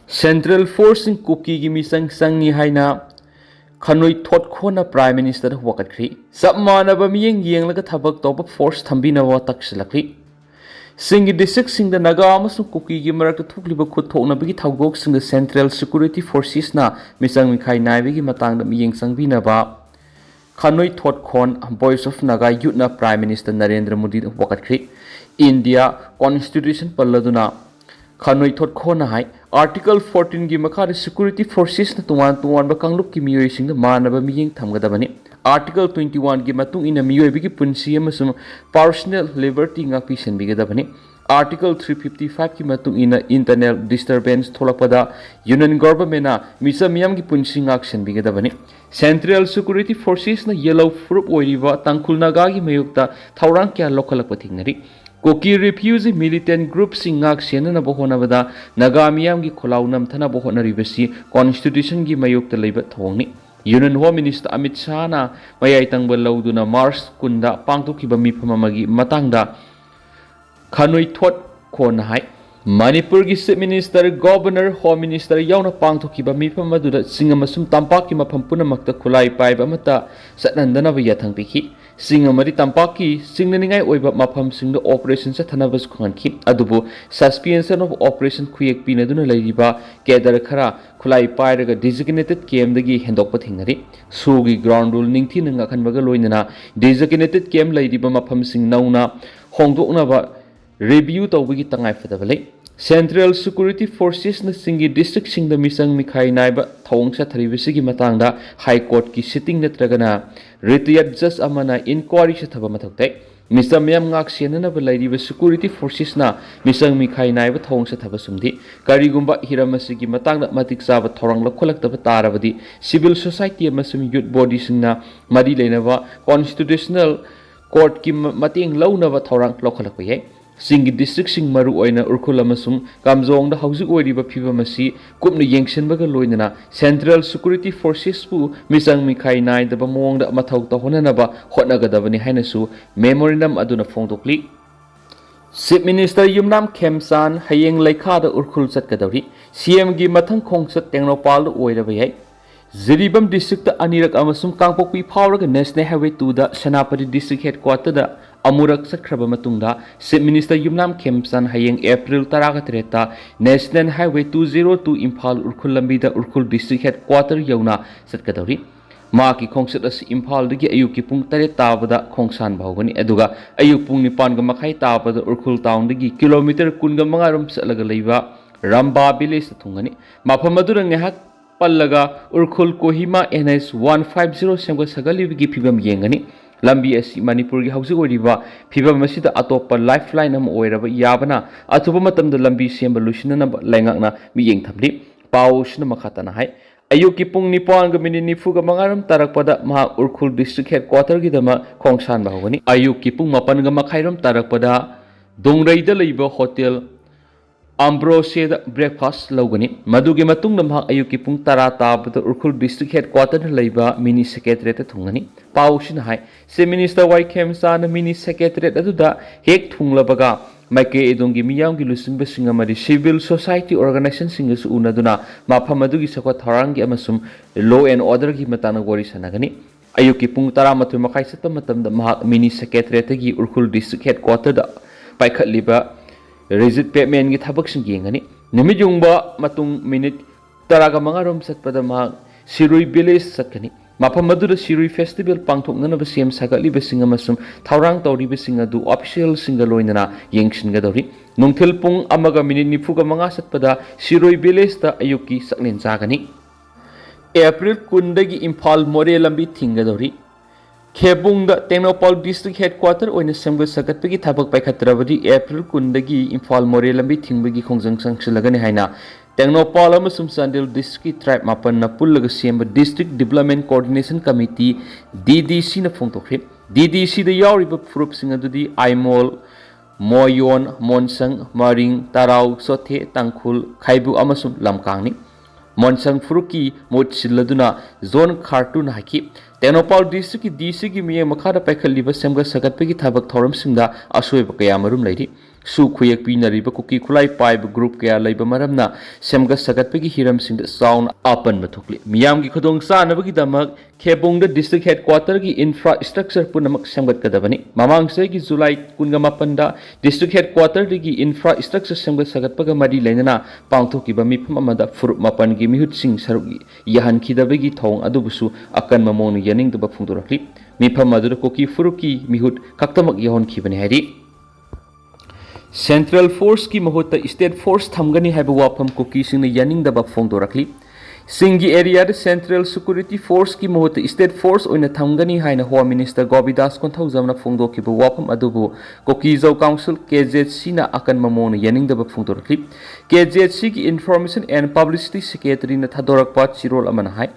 Central Force Kuki gi misang sangi haina Khanoi thot khona Prime Minister wakatri Sabmana ba miyeng yeng laga thabak toba force thambina wa taksilakri Singi district sing the Naga amasung Kuki gi marak thukliba khuthokna bigi thawgok sing the Central Security Forces na misang mikhai naibi gi matang da miyeng sangbina ba Khanoi thot khon Voice of Naga Yutna Prime Minister Narendra Modi wakatri India Constitution palladuna Khanoi thot khona hai Article 14 gi makha security forces na tuwan ba kangluk ki miyoi sing da manaba miyeng thamgadabani Article 21 gi matung ina miyoi bigi punsi amasum personal liberty ngakpi senbigadabani Article 355 ki matung ina internal disturbance tholakpada union government na misa miyam gi punsi ngak senbigadabani Central Security Forces na yellow fruit oiriba tangkhul naga gi mayukta thaurang kya lokhalakpa thingnari Kuki refugee militant group singak sena bohona bada Naga miyam gi kholau namthana bohona ribasi constitution gi mayukta leiba thongni Union Home Minister Amit Shah na mayai tangbal lauduna Mars kunda pangtokhiba mifam amagi matangda Khanoi thot khona hai Manipur gi Chief Minister Governor Home Minister yauna pangtokhiba mifam aduda singamasum tampak ki mafam punamakta khulai paiba mata satnandana ba yathang pikhi Singamari tampaki singnaningai oiba mafam singda operation sa thanabas khonki adubu suspension of operation khuyek pinaduna laiba kedar khara khulai pairaga designated camp dagi hendokpa thingnari sugi ground rule ningthi nanga khanbaga loinana designated camp laiba mafam sing nauna hongdokna ba review tawbigi tangai fadabalai Central Security Forces na singi district sing da misang mikhai naiba thawng sa tharibisigi matangda High Court ki sitting natragana retired judge amana enquiry sa thaba mathoktai Mr. Myam ngak senana ba lairiba security forces na misang mikhai naiba thawng sa thaba sumdi karigumba hiramasigi matangda matik saba thorang lakholakta tarabadi civil society amasum youth body singna mari leinaba constitutional court ki mateng launaba thorang lokholakpa yai Singi district sing maru oina Urkhul amasung kamjong da haujuk oiriba phiba masi kupna yengsenbaga loinana Central Security Forces pu misang mikhai nai da mong da mathau ta honana ba hotnagadabani hainasu memorandum aduna phongdokli Chief Minister Yumnam Khemsan Hayeng leikhada Urkhul chatkadawri CM gi mathang khongsat Tengnopal oiraba yai Ziribam district anirak amasung kangpokpi phawraga National Highway 2 da Senapati district headquarter da Amurak sakraba matungda Chief Minister Yumnam Khemsan Hayeng April 13 National Highway 202 Imphal Urkhul lambi da Urkhul district headquarter yauna satkadawri Maki khongsat as Imphal dagi ayuk ki pung 8 tabada khongsan bawgani aduga ayuk pung 9 ga makhai tabada Urkhul town dagi kilometer 15 rom salaga leiba Ramba village thungani mafam adura ngehak pallaga Urkhul Kohima NS 150 semga sagali gi phibam yengani Lambi asi Manipur gi hausi oriba phibam masida atopa lifeline am oiraba yabana atuba matamda lambi semba lusina na laingakna mi yeng thamli pausna makhatana hai ayuki pung nipon ga minute nifu ga mangaram tarakpada ma Urkhul district headquarter gi dama khongsan bahawani ayuki pung mapan ga makhairam tarakpada dongrai da leiba hotel Ambrose da breakfast logani madugi matung namha ayuki pung 10 tabada Urkhul district headquarter leiba mini secretariat thungani paushin hai Chief Minister Y Khemsan mini secretariat aduda hek thunglabaga maike edongi miyam gi lusimba singamari civil society organization singasu unaduna mafam adugi sakwa tharangi amasum law and order gi matana gori sanagani ayuki pung 12 makhai sata matamda mahak mini secretariat gi Urkhul district headquarter da paikhatliba Rigid payment gi thabak sing yengani nimit yungba matung minute 15 rom satpada ma Sirui village satkani mafam madura Sirui festival pangthoknana ba sem sagali ba singa masum thaurang tawri ba singa du official singa loinana yengsinga dawri nungthil pung amaga minute nifuga manga satpada Sirui village ta ayuki saklen jagani April kundagi Imphal more lambi thinga dawri Khebung da Tengnopal district headquarter oina semga sagatpagi thabak paikhatrabadi April kundagi Imphal more lambi thingbagi khongjang sangsilagani haina Tengnopal amasum Sandil district tribe mapan na pullaga semba district development coordination committee DDC na phongtokhe DDC da yawriba phurup singa dudi Aimol Moyon Monsang Maring Tarau Sothe Tangkhul Khaibu amasum Lamkangni Monsang Furuki Motsilladuna Zone Khartun haki Tengnopal district DC gi miye makhada paikhaliba semga sagatpagi thabak thoram singda asoiba kaya marum leiri su khuyak pinariba kuki khulai paiba group kaya laiba maramna semga sagatpagi hiramsingda sound apan mathukli miyam gi khudong sanabagi damak khebongda district headquarter gi infrastructure punamak semgat kadabani mamang se gi July 18 da district headquarter gi infrastructure semgat sagatpaga mari lainana pangthokiba mifam amada furup mapan gi mihut sing sarugi yahan khidabagi thong adubusu akan mamong yaning daba phungdorakli mifam aduda koki furuki mihut kaktamak yahon khibani hari Central Force की महोत्ता State Force थमगनी है वाफम cookie Singh ने यानिंग दबा फोंदो रखली सिंगी area दे Central Security Force की महोत्ता State Force ओइना थमगनी है ना home minister गोबिदास कोंथौ जमना फोंदो की वाफम अदुबो cookie जो काउंसिल KZC ना अकन ममोन यानिंग दबा फोंदो रखली KZC की Information and Publicity Secretary ने थादोरक पात चिरोल अमन है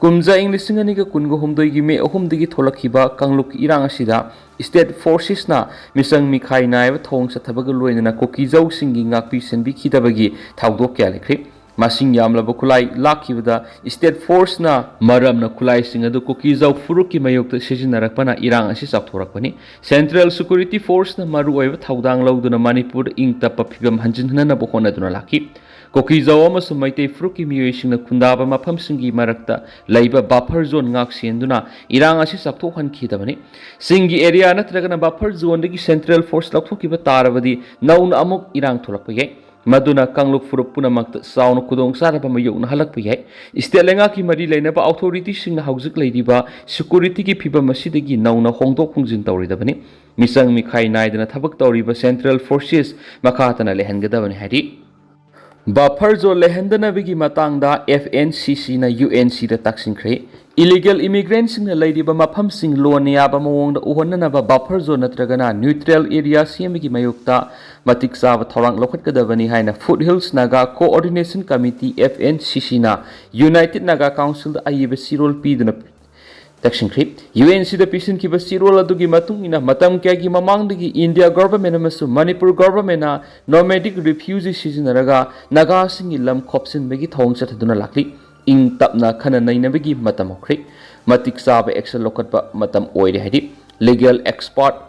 कुमजा इंग्लिशिंग अनिगा कुनगो हुमदोगी मे अहुमदगी थोलखिबा कांगलुक इरांग असिदा स्टेट फोर्सेस ना मिसंग मिखाई नायब थोंग सथबग लोइना कोकीजौ सिंगी ngakpi senbi khidabagi thawdok kya lekri masing yamlaba khulai lakibada state force na maramna khulai sing adu kokijau furuki mayokta sijinarakpana irang asi chaktorakpani central security force na maru oiba thawdang lawduna manipur ingtapa phibam hanjinhna na bohona duna laki Kokijau amasu Meitei Fruki miyuising na kundaba mapamsingi marakta laiba buffer zone ngak sienduna irang asi sakthokhan khidabani singi area natragana buffer zone dagi central force lakthokiba tarabadi nauna amuk irang tholakpa yai maduna kangluk furup punamakta sauna khudong saraba mayokna halakpa yai state lenga ki mari leinaba authority singna haujuk leidiba security ki phibam asidagi nauna hongdok phungjin tawridabani misang mikhai naidana thabak tawriba central forces makhatana lehangadabani hari Buffer zone lehendana bigi matangda FNCC na UNC da taksinkre illegal immigrants na leidiba mafam sing lonia ba mawongda uhonna ba buffer zone natragana neutral area siamigi mayukta matik saba thorang lokhat kadabani haina Foothills Naga Coordination Committee FNCC na United Naga Council da ayiba sirol piduna Takshinkri UNC da pisin ki basirol adugi matung ina matam kya gi mamang digi India government amasu Manipur government na nomadic refugees sizinaraga Naga singi lam khopsin begi thong chathaduna lakli ing tapna khana naina begi matam okri matik saba action lokatpa matam oire hadi legal expert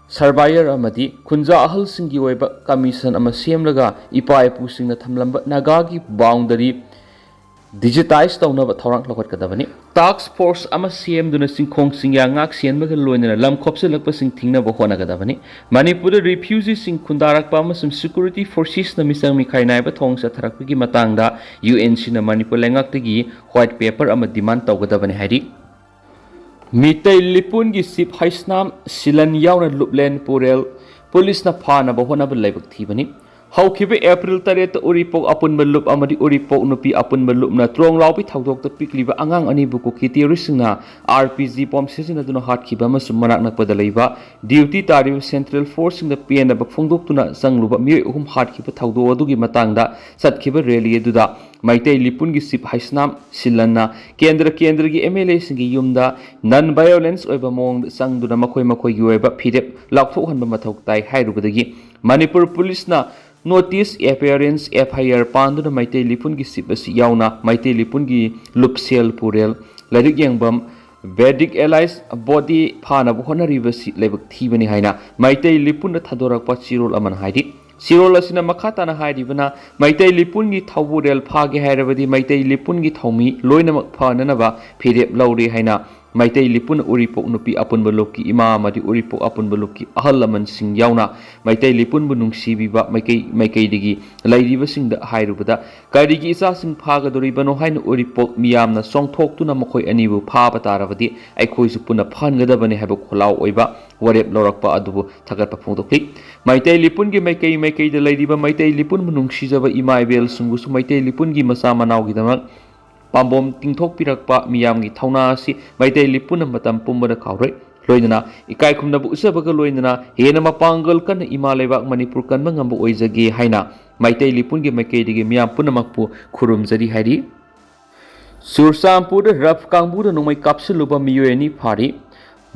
surveyor amadi khunja ahal singi oiba commission ama semlaga ipa ipu singna thamlamba Naga gi boundary digitize taunaba thorang lokhat kadabani task force ama CM duna singkhong singya ngak sienbaga loinana lam khopselakpa sing thingna bo hona gadabani Manipur refugees sing khundarakpa ama sum security forces na misang mikhai naiba thong sa tharakpi gi matangda UNC na Manipur lengaktagi white paper ama demand tawgadabani hari Meetei lipun gi sip haisnam silan yauna luplen purel police na phana bo hona ba laibak thibani Haukibe April taret uripok apun belup amadi uripok nupi apun belup na trong laupi thawdok ta pikliba angang ani buku kiti risingna RPG pom sesina duna hat khiba ma sumanak nak padalaiba duty tari central force in the PN ba phongdok tuna sangluba mi uhum hat khiba thawdo adugi matangda satkhiba rally eduda Meitei lipun gi sip haisnam silanna kendra gi MLA singi yumda non violence oiba mong sangduna makhoi gi oiba phidep lakthok hanba mathok tai hairubadagi Manipur police na Notice appearance FIR panduna Meitei lipun gi sipasi yauna Meitei lipun gi lupsel purel ladik yangbam Vedic allies body phana bu honariba si lebak thibani haina Meitei lipun na thadorak pa chirol aman haidi Sirol asina makata na haidibana Meitei lipun gi thawurel phage hairabadi Meitei lipun gi thawmi loinamak phana ba phirep lauri haina Meitei lipun uripok nupi apun beloki ima amadi uripok apun beloki ahal laman sing yauna Meitei lipun bunung sibiba maikai digi lairiba sing da hairubada karigi isa sing phaga doribano haina uripok miyamna songthok tuna makhoi anibu phaba tarabadi aikhoi su puna phangadabani haiba kholau oiba warep lorakpa adubu thagatpa phongdokli Meitei lipun gi maikai da lairiba Meitei lipun bunung sijaba ima ibel sungu su Meitei lipun gi masa manau gi damak Pambom tingthok pirakpa miyamgi thauna si Meitei lipun matam pumbada khauroi loinana ikai khumna bu usabaga loinana hena mapangal kan ima lebak Manipur kan mangamba oijage haina Meitei lipun gi maikai dige miyam punamakpu khurumjari hari Sursampur raf kangbu nongmai kapsiluba miyoni phari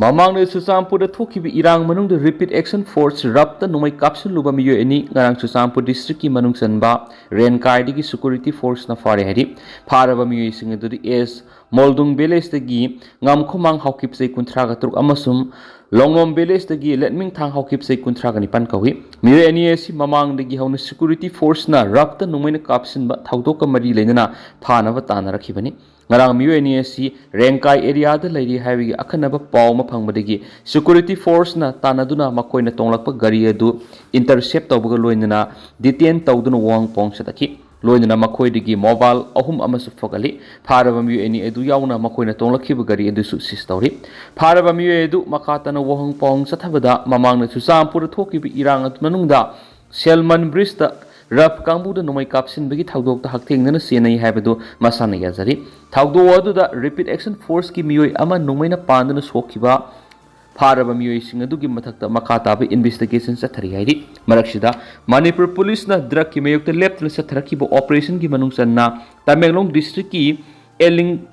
Mamang ne Susampur thokibi irang manung the repeat action force rapta nongmai kapsiluba miyoni ngarang Susampur district ki manung sanba ren kai digi security force na phare hari pharaba miyi sing adu S Moldung Village-dagi Ngamkhomang Haukipsei Kuntraga Truk amasum Longnom Village-dagi Letming Thang Haukipsei Kuntraga Nipan kawi Miyoi ani asi mamangdagi hauna security force na rapta numaina kapsinba thaudoka mari leinana phanaba tanarakibani ngarang miyoi ani asi Rengkai area da leiri haiwi akhanaba paw ma phangmadagi security force na tanaduna makoina tonglakpa gari adu intercept tawbaga loinana detain tawduna wang pong sataki loinana makoidagi mobile ahum amasu fogali pharaba miyoi ani edu yauna makoina tonglakhiba gari edu su sistawri pharaba miyoi edu makatana wahang pong sathabada mamangna chusampur thokibi irang atu manungda Selman Bridge da Rap Kambuda Nomai Kapsin Bigi Tagdok the Hakting Nana Sena Habedu Masana Yazari Tagdo Wadu da Rapid Action Force Ki Miyoi Ama Nomaina Pandana Sokiba Paraba Miyoi Singadugi Matakta Makatabi investigation Satari Haidi Marakshida Manipur Police na Drug Ki Mayok the left Satarakibo Operation Ki Manungsan na Tamenglong District Ki Eling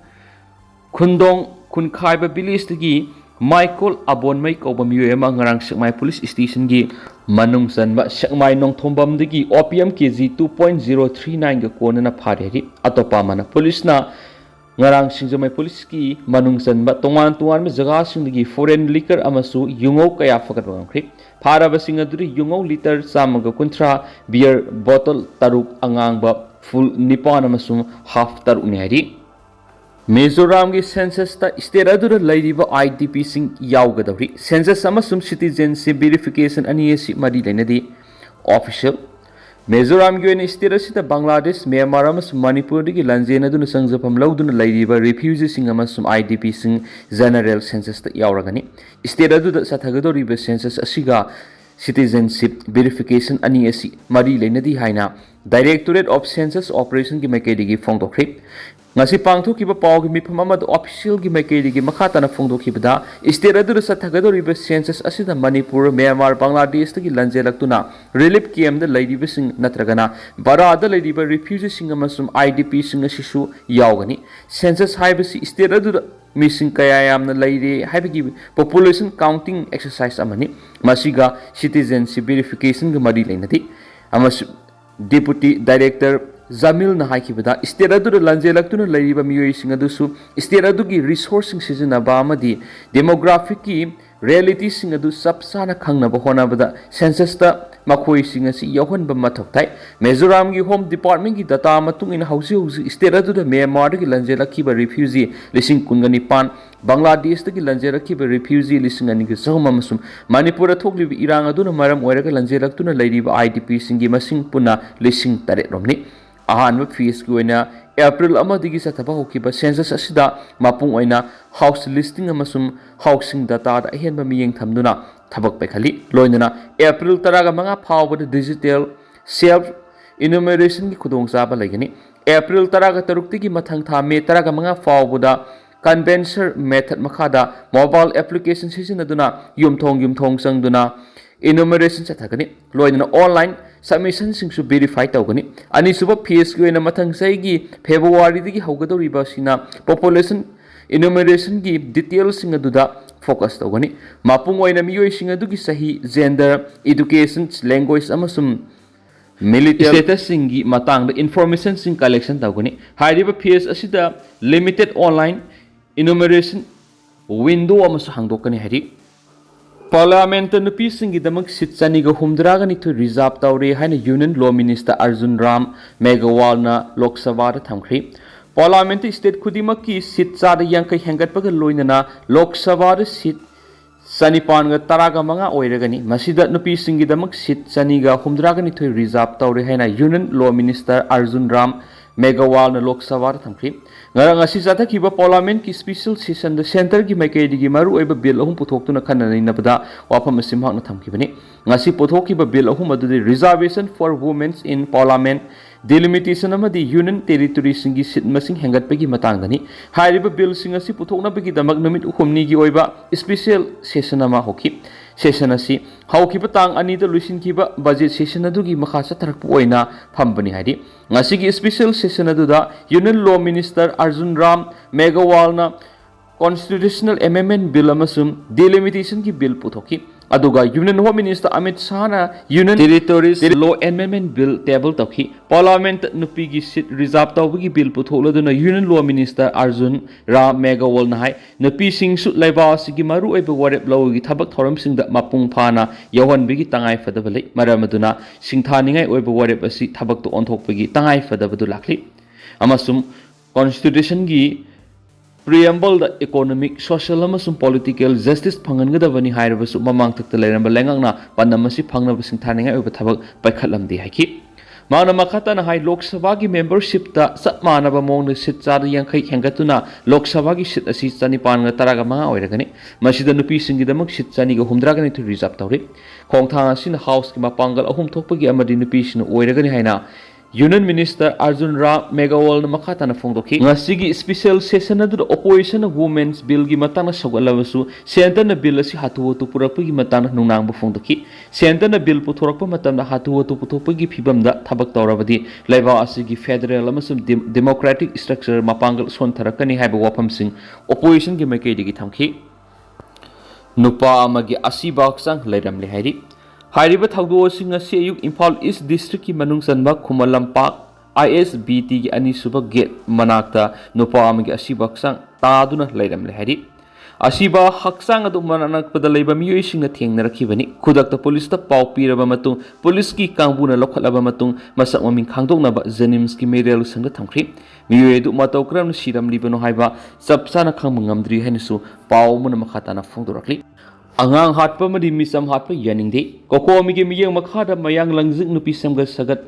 Khudong Kunkaiba Village Ki Michael Abon Mai Koba Miyoi Ama Ngarang Sakmai Police Station Ki Manung Sanba Sakmai Nong Thombam Digi OPM KG 2.039 ga Konana Phari Atopa Mana Police na Ngarang Singjamai Police ki Manung Sanba Tongan ma jaga singdagi foreign liquor amasu Yungo kaya fakat bangkri Pharaba singaduri Yungo liter samaga kuntra beer bottle taruk angangba full nipan amasum half taruk ni hari Mizoram ki census ta state adura lairiba IDP sing yaugadawri census amasum citizenship verification ani asi mari lainadi official Mizoram ki oina state asita Bangladesh Myanmar amasum Manipur digi lanjena duna sangjapam lauduna lairiba refugees sing amasum IDP sing general census ta yauragani state adura sathagadoriba census asiga citizenship verification ani asi mari lainadi haina Directorate of Census Operation ki maikaidigi phongdokri ngasi pangthokiba pawgi mifam amad official gi maikaidigi makhatana phongdokhibada state adura sathagadoriba census asida Manipur Myanmar Bangladesh tagi lanjelaktuna relief camp da lairiba sing natragana barada lairiba refugees sing amasum IDP sing asisu yaugani census haibasi state adura missing kaya yamna laire haibagi population counting exercise amani masiga citizenship verification gi mari lainati amas Deputy Director Jamil na haikibada state adura lanjelaktuna lairiba miyoi sing adusu state adugi resourcing sizinaba amadi demographic ki reality sing adu sapsana khangnaba honabada census ta makhoi sing asi yauhanba mathoktai Mizoram gi home department ki data matung in hausi state adu Myanmar gi lanjelakhiba refugee lising kungani pan Bangladesh gi lanjelakhiba refugee lising ani gi sahuma masum Manipur thoklibi irang aduna maram oiraga lanjelaktuna lairiba IDP sing gi masing puna lising tare romni ahanba fees ki oina April amadigi sathaba hokiba census asida mapung oina house listing amasum housing data da henba miyeng thamduna thabak pekhali loinana April taraga manga phawba digital self enumeration ki khudong chaba laigani April taraga tarukti ki mathang tha me taraga manga phawba convention method makhada mobile application sisinaduna yumthong sangduna enumeration sathagani loinana online submission singsu verify tawgani ani suba phase ki oina mathang sai gi February digi haugadoriba sina population enumeration gi details sing aduda focus tawgani mapung oina miyoi sing adugi sahi gender education language amasum military status sing gi matang da information sing collection tawgani hairiba phase asida limited online enumeration window amasu hangdokani hari Parliamentary nupi singi damak sit chaniga humdraga nitu reserve tawre haina Union Law Minister Arjun Ram Meghwal na Lok Sabha da thamkhri Parliamentary state khudima ki sit chada yankai hengatpaga loinana Lok Sabha da sit sanipan ga taraga manga oiragani masida nupi singi damak sit chaniga humdraga nitu reserve tawre haina Union Law Minister Arjun Ram Meghwal na Lok Sabha da thamkhri ngarang asi sathakiba Parliament ki special session the center ki maikaidigi maru oiba bill ahum puthokuna khanani nabada wafam asim hakna thamkibani ngasi puthokiba bill ahum adu reservation for women in Parliament delimitation amadi union territory singi sit masing hengatpegi matangdani hairiba bill singasi puthokna begi damak namit uhumni gi oiba special session ama hoki session asi haukiba tang ani da luisin kiba budget session adugi makha satharakpu oina phambani haidi ngasi gi special session adu da Union Law Minister Arjun Ram Meghwal na constitutional amendment bill amasum delimitation ki bill puthoki aduga Union Home Minister Amit Shahna Union Territories Law Amendment Bill table tawki Parliament nupi gi seat reserve tawgi bill putholaduna Union Law Minister Arjun Ram Meghawal na hai nupi sing su laiba asigi maru oiba warep lawgi thabak thoram sing da mapung phana yawan bigi tangai fadabale maramaduna singthaningai oiba warep asi thabak to onthokpagi tangai fadabadu lakli amasum constitution gi preamble the economic, social, and political justice Pangangadavani Hirabasu Mamang Taleramba Langana, Panamasi Pangabasing Tanga over Tabak by Kalamdi Haki. Mana Makata na High Lok Savagi membership ta Satmanaba Mong the Sitsari Yankai Hangatuna, Lok Savagi sit a Sitsani Panga Taragama or Ragani, Mashida Nupi Singidamak Sitsani Home Dragon to Rizaptori, Kongtana Sin House Kimapangal, a home topagi Amadin Pishin or Ragani Haina. Union Minister Arjun Ram Meghawal na makata na fongdoki ngasigi special session na opposition na women's bill gi matang na sogalawasu center na bill asi hatuwa tu purakpagi matang na nungnang bu fongdoki center na bill putorakpa matam na hatuwa tu putopagi phibam da thabak tawrabadi laiba asigi federal amasum democratic structure mapangal sontharakani haiba wafam sing opposition gi maikei digi thamki nupa amagi Asiba sang leiramle hairi Hariba Tagdo Singa Sayuk Impal East District ki Manung Sanba Kumalampak ISBT ki Ani Suba Gate Manakta Nupa Amagi Asiba Sang Taduna Lairam Lehari Asiba Haksang adu Mananak Padalaiba Miyo Singa Tiang Narakibani Kudakta Police ta Pau Piraba Matung Police ki Kangbuna Lokalaba Matung Masak Maming Kangdong Naba Zenims ki Merel Sanga Tamkri Miyo Edu Matokram Siram Libano Haiba Sapsana Kang Mangamdri Henisu Pau Muna Makatana Fongdorakli Angang hatpa madi misam hatpa yaningde koko amige miyang makhada mayang langjing nupi samga sagat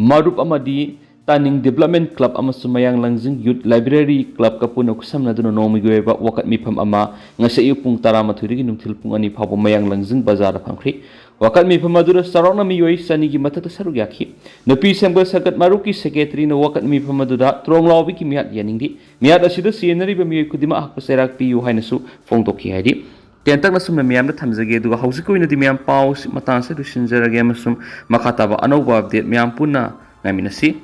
marup amadi taning development club amasum mayang langjing youth library club kapuna kusam naduna nomigoeba wakat mipam ama ngasa pung taramathuri nungthil pung ani phabo mayang langjing bazar phangkhri wakat mipam madura sarona miyoi sani gi matata sarug yakhi nupi samga sagat maruki secretary na wakat mipam madura tronglawbi ki miat yaningde miat asida scenery ba miyoi kudima hakpa serak pi yu hainasu fongtokhi haidi Tentak na sum miyam na thamjage duga hausiko ina di miyam pau matang sa du sinjarage masum makataba anauba update miyam punna ngaminasi